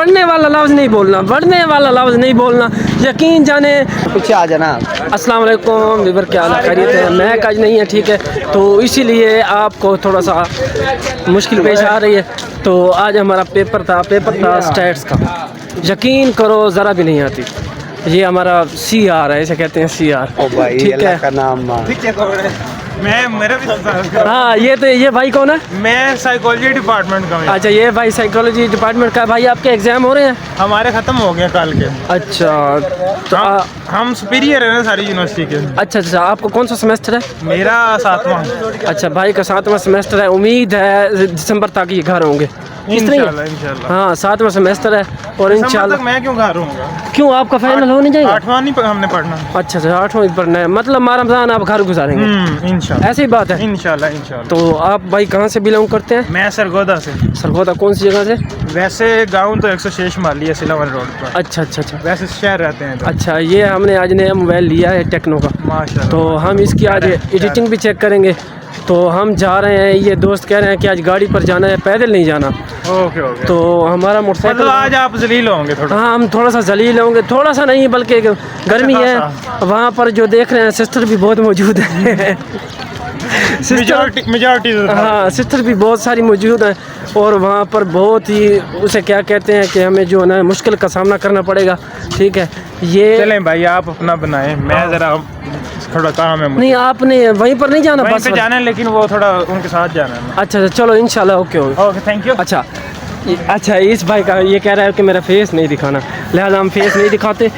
पढ़ने वाला लफ्ज़ नहीं बोलना, पढ़ने वाला लफ्ज़ नहीं बोलना, यकीन जाने। पीछे आ जाना। अस्सलाम वालेकुम वीवर, क्या हाल खैरियत है? महक आज नहीं है, ठीक है, तो इसीलिए आपको थोड़ा सा मुश्किल पेश आ रही है। तो आज हमारा पेपर था स्टैट्स का, यकीन करो ज़रा भी नहीं आती। ये हमारा CR है, इसे कहते हैं CR, ओ भाई ठीक है। का नाम मैं मेरा भी हाँ, ये भाई कौन है? मैं साइकोलॉजी डिपार्टमेंट का हूँ। अच्छा, ये भाई साइकोलॉजी डिपार्टमेंट का। भाई आपके एग्ज़ाम हो रहे हैं? हमारे ख़त्म हो गए कल के। अच्छा, तो हम सुपीरियर है ना सारी यूनिवर्सिटी के। अच्छा, आपको कौन सा सेमेस्टर है? मेरा 7वां। अच्छा, भाई का 7वां सेमेस्टर है। उम्मीद है दिसंबर तक ये घर होंगे। इंशाल्लाह। हाँ, 7वां सेमेस्टर है और इंशाल्लाह। मैं क्यों घर रहूँगा? क्यों, आपका फाइनल होने जाएगा? 8वां नहीं हमने पढ़ना। अच्छा, 8वां ही पढ़ना है, मतलब रमज़ान आप घर गुजारेंगे। इंशाल्लाह, ऐसी बात है। इंशाल्लाह। तो आप भाई कहाँ से बिलोंग करते हैं? मैं सरगोदा से। सरगोदा कौन सी जगह से? वैसे गाँव तो 106 माली है, सिलावर रोड पर। अच्छा। वैसे शहर रहते हैं तो। अच्छा, ये हमने आज नया मोबाइल लिया है टेक्नो का, माशाल्लाह। तो हम इसकी आज एडिटिंग भी चेक करेंगे। तो हम जा रहे हैं, ये दोस्त कह रहे हैं कि आज गाड़ी पर जाना है, पैदल नहीं जाना। ओके। तो हमारा मोटरसाइकिल, मतलब आज आप जलील होंगे थोड़ा। हाँ, हम थोड़ा सा जलील होंगे, थोड़ा सा नहीं बल्कि गर्मी है। वहाँ पर जो देख रहे हैं सिस्टर भी बहुत मौजूद है। मेजॉरिटी हाँ, सिस्टर भी बहुत सारी मौजूद हैं और वहाँ पर बहुत ही उसे क्या कहते हैं कि हमें जो है ना मुश्किल का सामना करना पड़ेगा, ठीक है। ये चलें भाई, आप अपना बनाएं, मैं ज़रा थोड़ा काम है मुझे। नहीं, आपने वहीं पर नहीं जाना, वहीं बस पे जाना है, लेकिन वो थोड़ा उनके साथ जाना है। अच्छा, चलो इंशाल्लाह। Okay, thank you. अच्छा, इस भाई का ये कह रहा है कि मेरा फेस नहीं दिखाना, लिहाजा हम फेस नहीं दिखाते।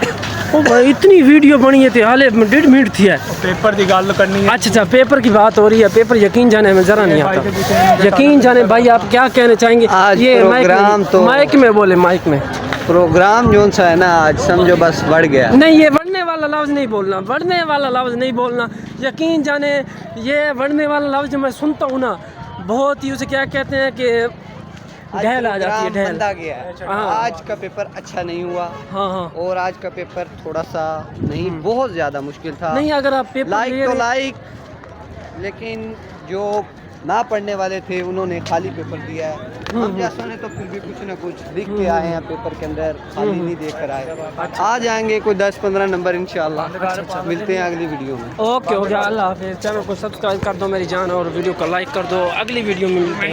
ओ भाई, इतनी वीडियो बनी है, हाले 1.5 मिनट थी है। पेपर की गल करनी है। अच्छा, पेपर की बात हो रही है। पेपर यकीन जाने हमें ज़रा नहीं आता। यकीन जाने भाई, आप क्या कहना चाहेंगे? आज ये प्रोग्राम तो माइक में बोले, माइक में। प्रोग्राम जो सा है ना, आज समझो बस बढ़ गया। नहीं, ये बढ़ने वाला लफ्ज़ नहीं बोलना, बढ़ने वाला लफ्ज़ नहीं बोलना। यकीन जाने ये बढ़ने वाला लफ्ज़ जो मैं सुनता हूँ ना, बहुत ही उसे क्या कहते हैं कि ढहल आ जाती है, ढहल। गया है। हाँ। आज का पेपर अच्छा नहीं हुआ। हाँ। और आज का पेपर थोड़ा सा नहीं, बहुत ज़्यादा मुश्किल था। नहीं, अगर आप पेपर लाइक तो लाइक, लेकिन जो ना पढ़ने वाले थे उन्होंने खाली पेपर दिया है। हम जैसों ने तो फिर भी कुछ ना कुछ लिख के आए हैं पेपर के अंदर, खाली नहीं देख कर आए। आ जाएंगे कोई 10-15 नंबर इंशाल्लाह। मिलते हैं अगली वीडियो में। ओके, अल्लाह हाफिज़। चैनल को सब्सक्राइब कर दो मेरी जान और वीडियो को लाइक कर दो। अगली वीडियो में मिलते हैं।